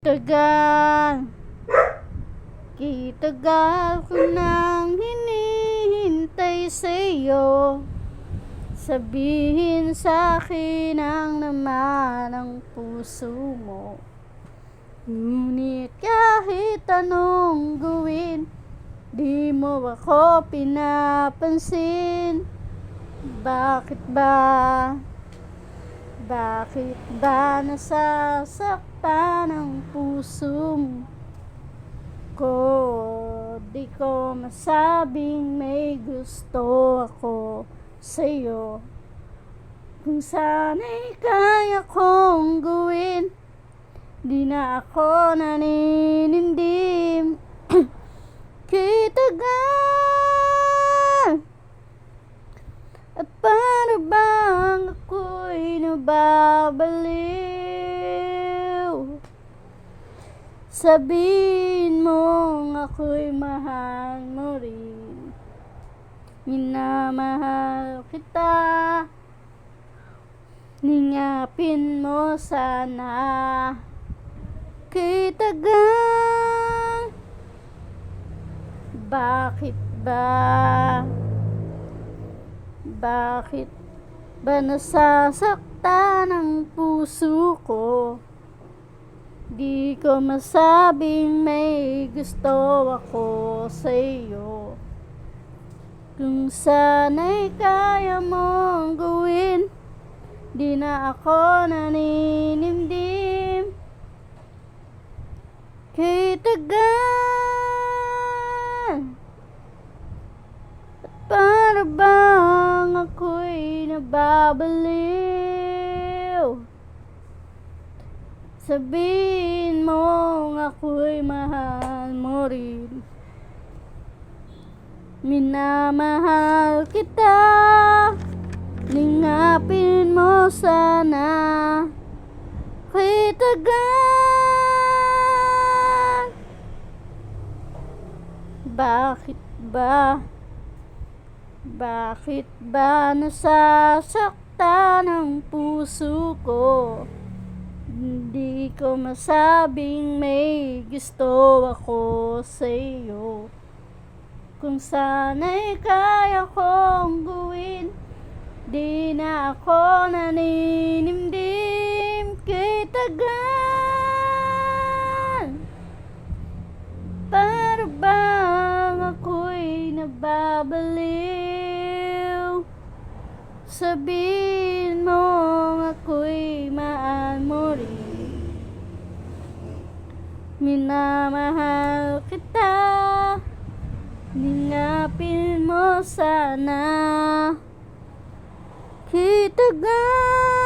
Tagal, kitagal ko nang hinihintay sa'yo. Sabihin sa'kin ang naman ng puso mo. Ngunit kahit anong gawin, di mo ako pinapansin. Bakit ba? Bakit ba nasasaktan ang puso ko? Di ko masabing may gusto ako sa'yo. Kung sana'y kaya kong gawin, di na ako naninindim. Kitagal, at paano bang ako'y nababaliw? Sabihin mong ako'y mahal mo rin. Minamahal kita, ningapin mo sana. Kitagal, bakit ba? Bakit ba nasasaktan ang puso ko? Di ko masabing may gusto ako sa'yo. Kung sana'y kaya mong gawin, di na ako naninindim. Kitagal, at para bang ako'y nababaliw? Sabihin mong ako'y mahal mo rin. Minamahal kita, lingapin mo sana. Kitagal, bakit ba? Bakit ba nasasaktan ang puso ko? Hindi ko masabing may gusto ako sa'yo. Kung sana'y kaya kong gawin, di na ako naninindim. Kitagal, para bang ako'y nababaliw? Sabihin mong ako'y mahal mo rin. Minamahal kita, lingapin mo sana. Kitagal.